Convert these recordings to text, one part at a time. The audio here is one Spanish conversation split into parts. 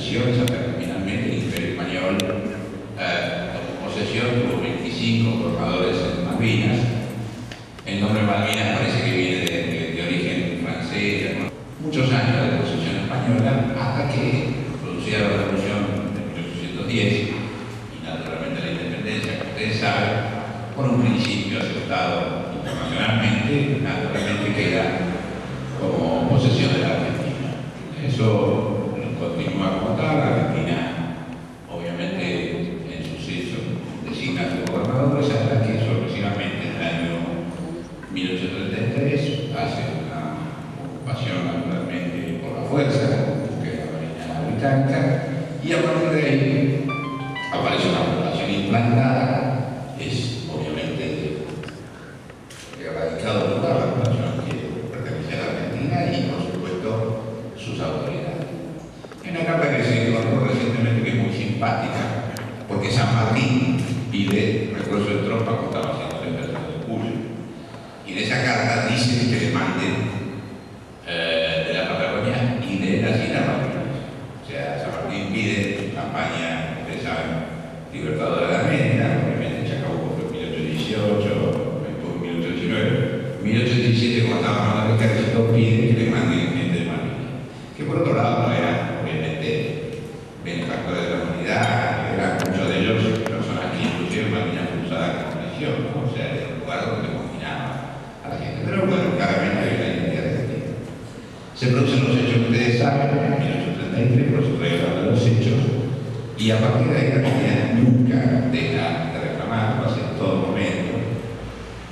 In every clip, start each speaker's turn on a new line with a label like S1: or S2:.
S1: posesiones hasta que finalmente el Imperio Español tomó posesión, tuvo 25 gobernadores en Malvinas. El nombre Malvinas parece que viene de origen francés, ¿no? Muchos años de posesión española hasta que producía la Revolución de 1810 y naturalmente la independencia, que ustedes saben, por un principio aceptado internacionalmente, naturalmente queda como posesión de la Argentina. Eso continúa como tal. La Argentina, obviamente, en sus hechos designa a sus gobernadores hasta que sorpresivamente en el año 1833 hace una ocupación naturalmente por la fuerza, que es la Marina británica, y a partir de ahí aparece una población implantada. Es obviamente erradicado toda la población que pertenece a la Argentina y por supuesto sus autoridades. Hay una carta que se encontró recientemente que es muy simpática, porque San Martín pide refuerzo de tropas cuando estaba haciendo el 13 de julio. Y en esa carta dice que le manden de la Patagonia y de las Islas Malvinas. O sea, San Martín pide campaña, ustedes saben, libertadora de la América, obviamente Chacabuco fue en 1818, después en 1819, 1817 cuando estaba mandando el ejército pide que le manden gente de Malvinas. Que por otro lado no eran, obviamente, benefactores de la humanidad, eran muchos de ellos personas que inclusive Malvinas fue usada como misión, ¿no? O sea, era un lugar donde confinaba a la gente. Pero bueno, claramente hay una identidad de este. Se producen los hechos que ustedes saben, en 1833, por eso estoy hablando de los hechos, y a partir de ahí la Argentina nunca deja de reclamar, lo hace en todo momento.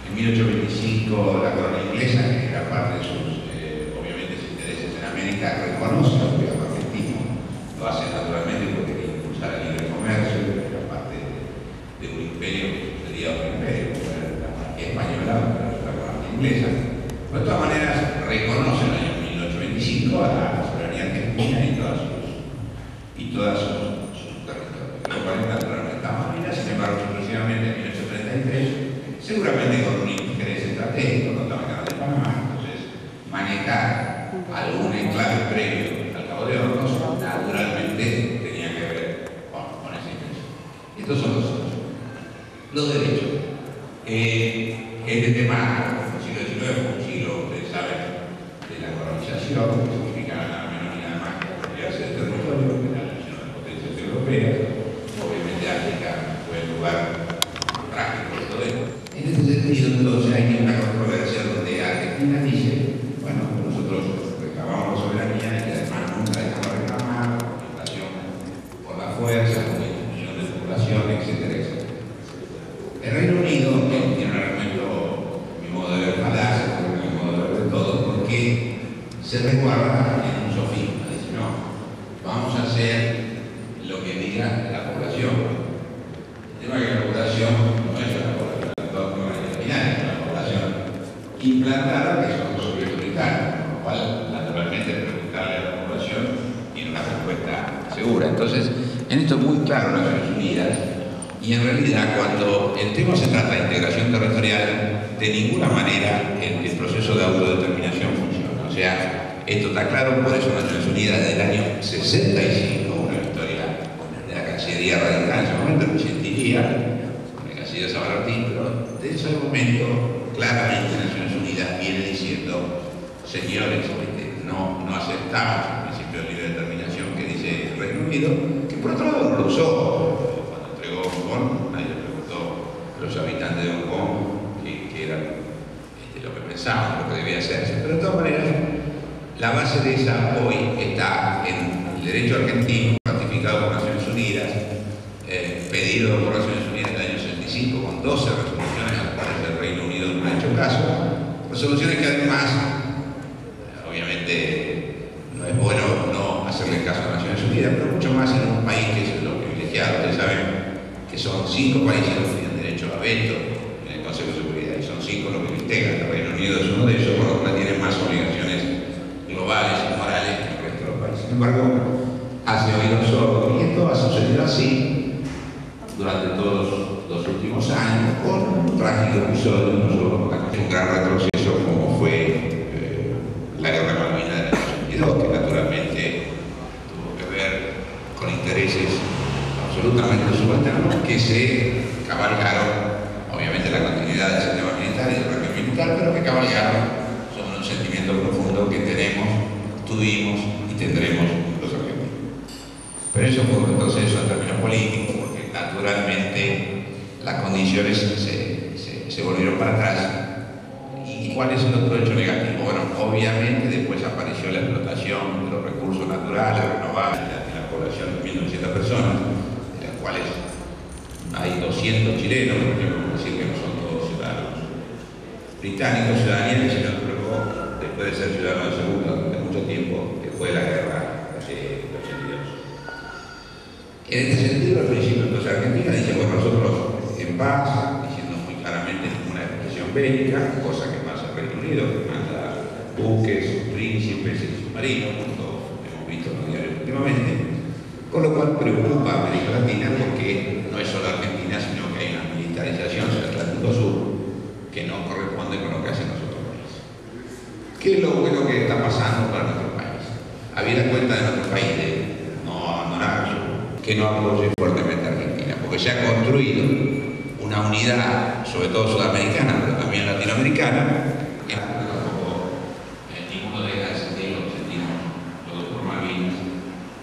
S1: En 1825 la corona inglesa, que era parte de sus, obviamente, sus intereses en América, reconoce el gobierno argentino. Lo hace naturalmente porque quería impulsar el libre comercio, que era parte de un imperio que sucedía a otro imperio, como era la monarquía española, la corona inglesa. Pero de todas maneras reconoce en el año 1825 a la soberanía argentina y todas sus territorios. Lo cual naturalmente está Malvinas, sin embargo, exclusivamente en 1833, seguramente con un interés estratégico, no estaba en el canal de Panamá, entonces manejar algún enclave previo al Cabo de Hornos naturalmente tenía que ver con esa intención. Estos son los derechos. Este tema del siglo XIX fue un siglo, ustedes saben, de la colonización, que significa nada menos ni nada más que apropiarse del territorio, que era la visión de las potencias europeas. Obviamente África fue el lugar práctico de todo esto. En este sentido, entonces, hay una controversia donde Argentina dice, bueno, nosotros reclamamos soberanía y que además nunca dejamos de reclamar por inflación, por la fuerza, por la institución de población, etcétera, etcétera. El Reino Unido tiene un argumento, mi modo de ver, falaz, mi modo de ver de todo, porque se resguarda en un sofisma. Dice, no, vamos a hacer lo que diga la población. El tema es que la población no es una población autóctona y original, es una población implantada que son los soviéticos británicos, con lo cual, naturalmente, preguntarle a la población tiene una respuesta segura. Entonces, en esto es muy claro las Naciones Unidas. Y en realidad, cuando el tema se trata de integración territorial, de ninguna manera el proceso de autodeterminación funciona. O sea, esto está claro, por eso Naciones Unidas desde el año 65, una historia de la Cancillería radical en ese momento, que sentiría, la Cancillería San Martín, pero desde ese momento, claramente Naciones Unidas viene diciendo, señores, no aceptamos el principio de libre determinación que dice el Reino Unido, que por otro lado no lo usó. Hong Kong, nadie le preguntó a los habitantes de Hong Kong que era lo que pensaban, lo que debía hacerse. Pero de todas maneras, la base de esa hoy está en el derecho argentino, ratificado por Naciones Unidas, pedido por Naciones Unidas en el año 65, con 12 resoluciones a las cuales el Reino Unido no ha hecho caso. Resoluciones que además, obviamente, no es bueno no hacerle caso a Naciones Unidas, pero mucho más en un país que es lo privilegiado. Ustedes saben que son 5 países los que tienen derecho a veto en el Consejo de Seguridad, y son 5 los que lo integran. El Reino Unido es uno de ellos, por lo cual tiene más obligaciones globales y morales que el resto de los países. Sin embargo, hace oídos sordos, y esto ha sucedido así durante todos los últimos años, con un trágico episodio, no solo con un gran retroceso como fue la guerra de Malvinas del año 82, que naturalmente tuvo que ver intereses absolutamente subalternos que se cabalgaron, obviamente la continuidad del sistema militar y del régimen militar, pero que cabalgaron sobre un sentimiento profundo que tenemos, tuvimos y tendremos los argentinos. Pero eso fue un proceso en términos políticos, porque naturalmente las condiciones se volvieron para atrás. ¿Y cuál es el otro hecho negativo? Bueno, obviamente después apareció la explotación de los recursos naturales, renovables, de la población de 1.900 personas, de las cuales hay 200 chilenos, por ejemplo, decir que no son todos ciudadanos británicos, ciudadanía que se nos otorgó después de ser ciudadanos de segunda durante mucho tiempo, después de la guerra de 82. En este sentido, al principio, entonces Argentina dice, bueno, nosotros en paz, diciendo muy claramente una expresión bélica, cosa que pasa en Reino Unido, que manda buques, príncipes y submarinos, como hemos visto en los diarios últimamente, con lo cual preocupa a América Latina porque no es solo Argentina, sino que hay una militarización del Atlántico Sur que no corresponde con lo que hacen los otros países. ¿Qué es lo bueno que está pasando para nuestro país? Habida cuenta de nuestro país de no abandonar, que no apoye fuertemente a Argentina, porque se ha construido una unidad, sobre todo sudamericana, pero también latinoamericana, que tampoco ninguno deja de sentir lo que sentimos todos por Malvinas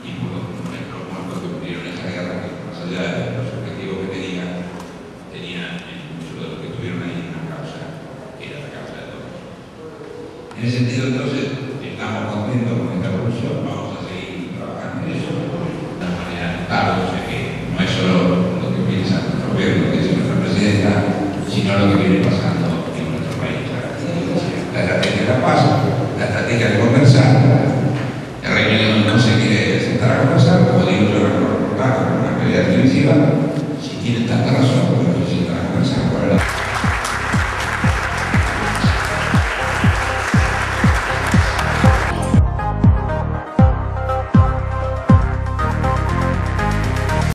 S1: y por los muertos que murieron en esa guerra, que más allá de los objetivos que tenían muchos de los que estuvieron ahí una causa, que era la causa de todos. En ese sentido, entonces, estamos contentos con esta evolución, vamos a